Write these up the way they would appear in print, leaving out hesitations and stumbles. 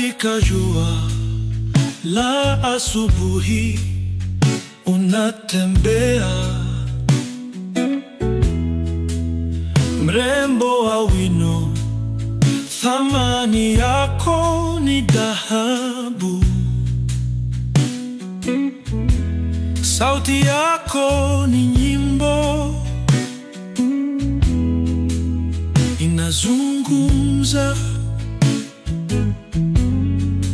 Katika jua la asubuhi unatembea, mrembo wa wino, thamani yako ni dhahabu. Sauti yako ni nyimbo, inazungumza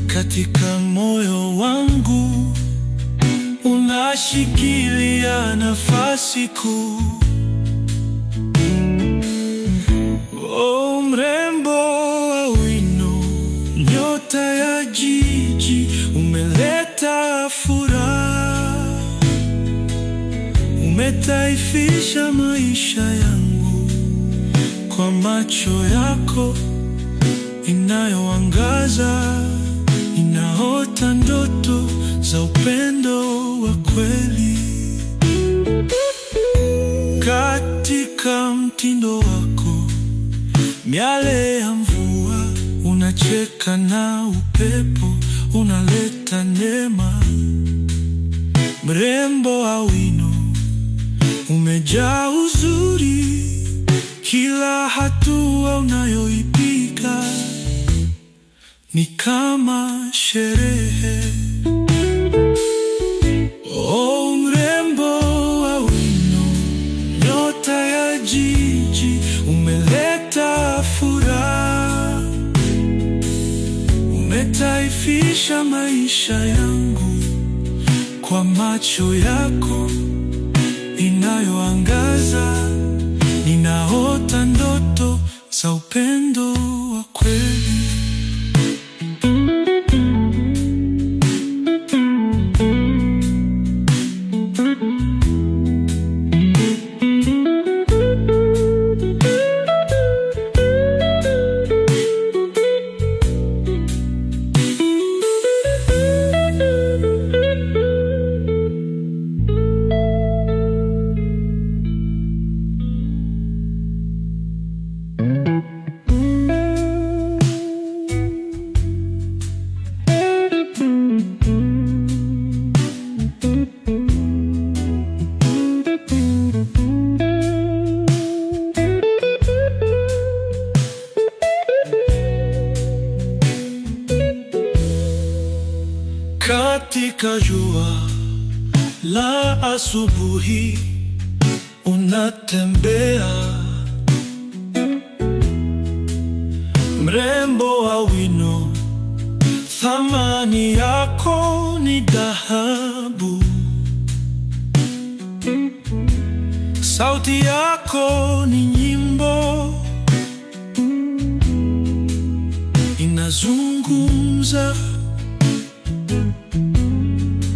katika moyo wangu, unashikilia nafasi kuu. Oh, mrembo wa wino, nyota ya jiji, umeleta furaha, umetaifisha maisha yangu kwa macho yako inayoangaza. Ninaota ndoto za upendo wa kweli. Katika mtindo wako, miale ya mvua, unacheka na upepo, unaleta neema. Mrembo wa wino, umejaa uzuri, kila hatua unayoipiga ni kama sherehe. Oh, mrembo wa wino, nyota ya jiji, umeleta furaha, umetaifisha maisha yangu kwa macho yako inayoangaza. Ninaota ndoto za upendo wa kweli. Katika jua la asubuhi unatembea, mrembo wa wino, thamani yako ni dhahabu. Sauti yako ni nyimbo, inazungumza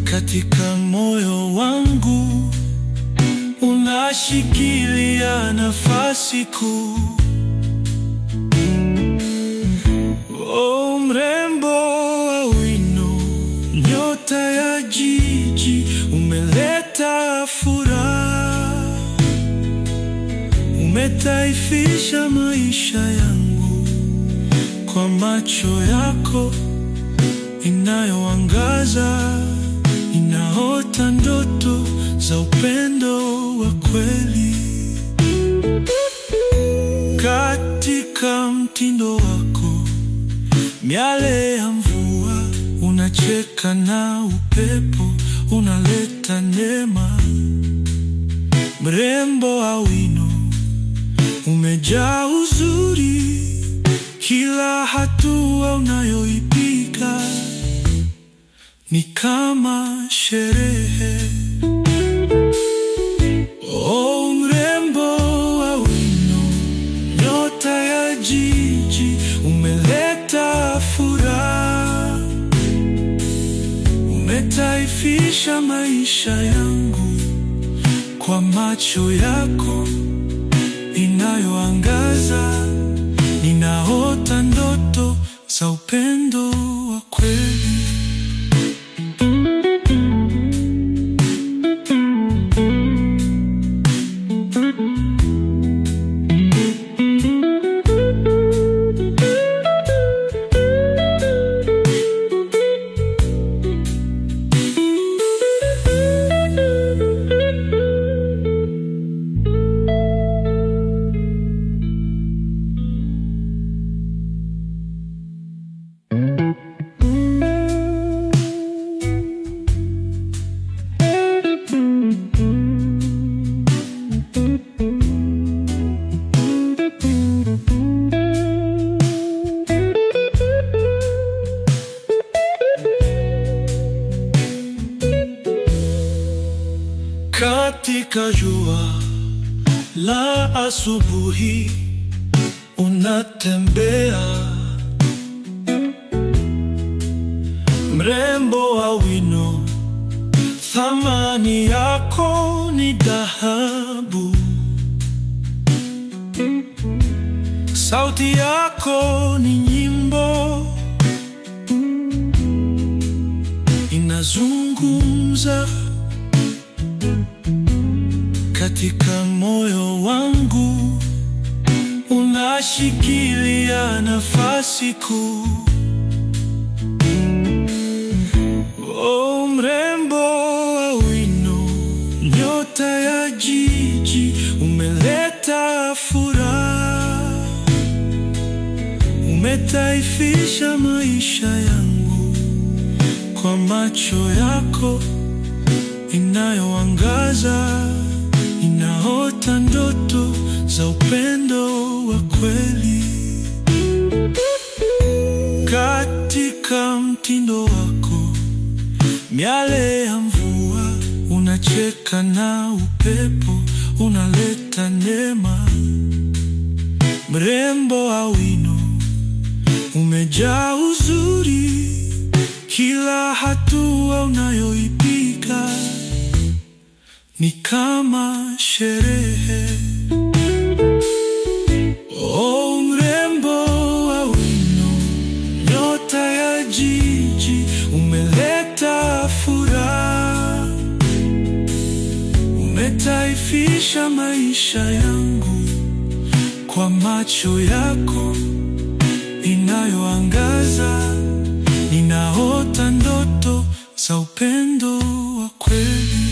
katika moyo wangu, unashikilia nafasi kuu. Oh, mrembo wa wino, nyota ya jiji, umeleta furaha, umetaifisha maisha yangu kwa macho yako inayoangaza. Ninaota ndoto za upendo wa kweli. Katika mtindo wako, miale ya mvua, unacheka na upepo, unaleta neema. Mrembo wa wino, umejaa uzuri, kila hatua unayoipiga ni kama sherehe. Oh, mrembo wa wino, nyota ya jiji, umeleta furaha, umetaifisha maisha yangu kwa macho yako inayoangaza. Ninaota ndoto za upendo wa kweli. la asubuhi unatembea, mrembo wa wino, thamani yako ni dhahabu. Sauti yako ni nyimbo, inazungumza katika moyo wangu, unashikilia nafasi kuu. Oh, mrembo wa wino, nyota ya jiji, umeleta furaha, umetaifisha maisha yangu kwa macho yako inayoangaza. Ninaota ndoto za upendo wa kweli, katika mtindo wako, miale ya mvua, unacheka na upepo, unaleta neema. Mrembo wa wino, umejaa uzuri, kila hatua unayoipiga ni kama sherehe. Oh, mrembo wa wino, nyota ya jiji, umeleta furaha, umetaifisha maisha yangu kwa macho yako inayoangaza. Ninaota ndoto za upendo wa kweli.